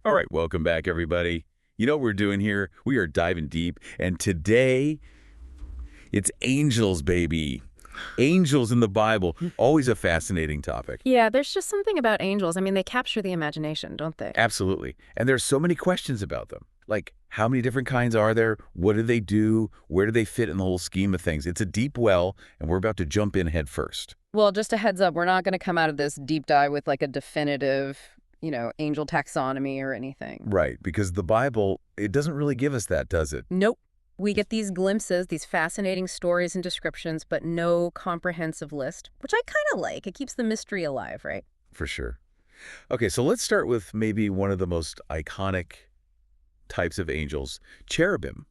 All right, welcome back, everybody. You know what we're doing here? We are diving deep, and today it's angels, baby. Angels in the Bible, always a fascinating topic. Yeah, there's just something about angels. I mean, they capture the imagination, don't they? Absolutely. And there's so many questions about them. Like, how many different kinds are there? What do they do? Where do they fit in the whole scheme of things? It's a deep well, and we're about to jump in head first. Well, just a heads up, we're not going to come out of this deep dive with like a definitive, angel taxonomy or anything. Right, because the Bible, it doesn't really give us that, does it? Nope. We get these glimpses, these fascinating stories and descriptions, but no comprehensive list, which I kind of like. It keeps the mystery alive, right? For sure. Okay, so let's start with maybe one of the most iconic types of angels, cherubim.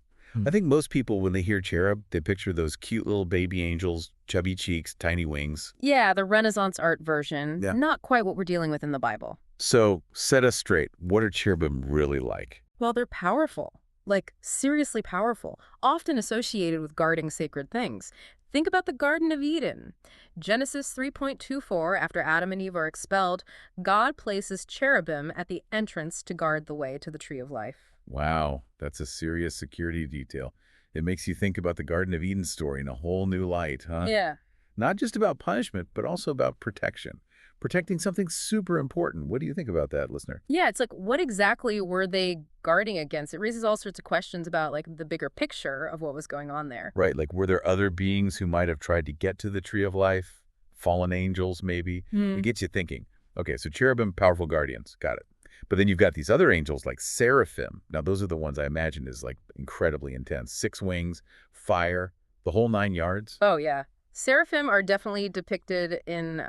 I think most people, when they hear cherub, they picture those cute little baby angels, chubby cheeks, tiny wings. Yeah, the Renaissance art version, Yeah. not quite what we're dealing with in the Bible. So set us straight. What are cherubim really like? Well, they're powerful, like seriously powerful, often associated with guarding sacred things. Think about the Garden of Eden. Genesis 3.24, after Adam and Eve are expelled, God places cherubim at the entrance to guard the way to the tree of life. Wow, that's a serious security detail. It makes you think about the Garden of Eden story in a whole new light, huh? Yeah. Not just about punishment, but also about protection. Protecting something super important. What do you think about that, listener? Yeah, it's like, what exactly were they guarding against? It raises all sorts of questions about, like, the bigger picture of what was going on there. Right, like were there other beings who might have tried to get to the tree of life? Fallen angels, maybe? It Hmm. gets you thinking. Okay, so cherubim, powerful guardians. Got it. But then you've got these other angels like seraphim. Now, those are the ones I imagine is like incredibly intense. 6 wings, fire, the whole 9 yards. Oh, yeah. Seraphim are definitely depicted in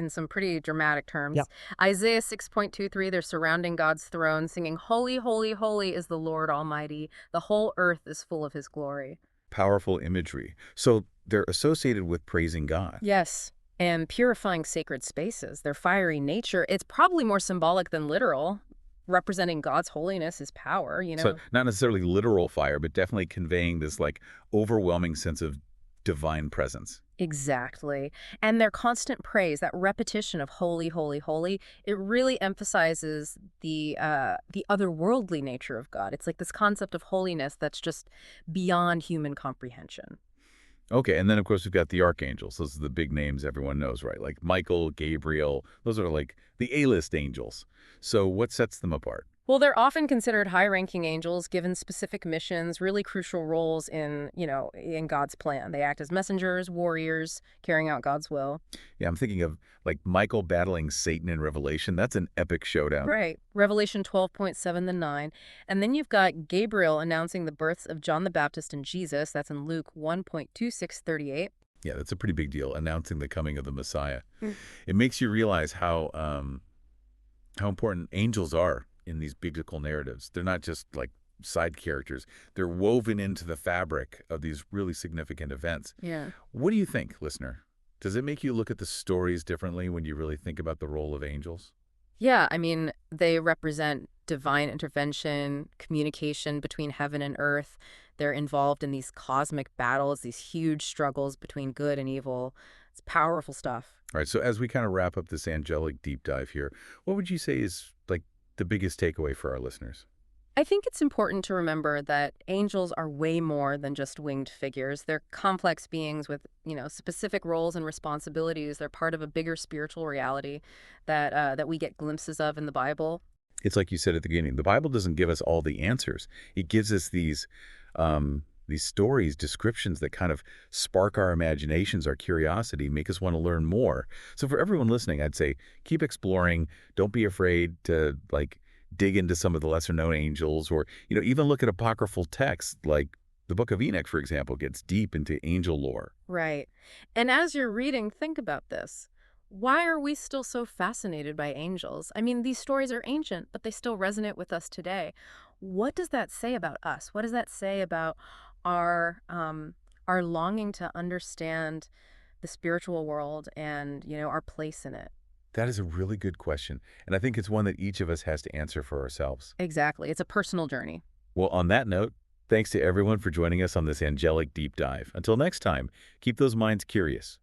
some pretty dramatic terms. Yep. Isaiah 6.23, they're surrounding God's throne, singing, "Holy, holy, holy is the Lord Almighty. The whole earth is full of his glory." Powerful imagery. So they're associated with praising God. Yes. And purifying sacred spaces. Their fiery nature, it's probably more symbolic than literal, representing God's holiness, his power, So not necessarily literal fire, but definitely conveying this like overwhelming sense of divine presence. Exactly. And their constant praise, that repetition of holy, holy, holy, it really emphasizes the otherworldly nature of God. It's like this concept of holiness that's just beyond human comprehension. Okay, and then of course we've got the archangels. Those are the big names everyone knows, right? Like Michael, Gabriel. Those are like the A-list angels. So what sets them apart? Well, they're often considered high-ranking angels given specific missions, really crucial roles in God's plan. They act as messengers, warriors, carrying out God's will. Yeah, I'm thinking of like Michael battling Satan in Revelation. That's an epic showdown. Right. Revelation 12.7 to 9. And then you've got Gabriel announcing the births of John the Baptist and Jesus. That's in Luke 1.2638. Yeah, that's a pretty big deal, announcing the coming of the Messiah. Mm. It makes you realize how important angels are in these biblical narratives. They're not just like side characters. They're woven into the fabric of these really significant events. Yeah. What do you think, listener? Does it make you look at the stories differently when you really think about the role of angels? Yeah, I mean, they represent divine intervention, communication between heaven and earth. They're involved in these cosmic battles, these huge struggles between good and evil. It's powerful stuff. All right, so as we kind of wrap up this angelic deep dive here, what would you say is like the biggest takeaway for our listeners? I think it's important to remember that angels are way more than just winged figures. They're complex beings with, specific roles and responsibilities. They're part of a bigger spiritual reality that we get glimpses of in the Bible. It's like you said at the beginning, the Bible doesn't give us all the answers. It gives us these stories, descriptions that kind of spark our imaginations, our curiosity, make us want to learn more. So for everyone listening, I'd say keep exploring. Don't be afraid to like dig into some of the lesser known angels or, even look at apocryphal texts like the Book of Enoch, for example, gets deep into angel lore. Right. And as you're reading, think about this. Why are we still so fascinated by angels? I mean, these stories are ancient, but they still resonate with us today. What does that say about us? What does that say about our longing to understand the spiritual world and, our place in it? That is a really good question, and I think it's one that each of us has to answer for ourselves. Exactly. It's a personal journey. Well, on that note, thanks to everyone for joining us on this angelic deep dive. Until next time, keep those minds curious.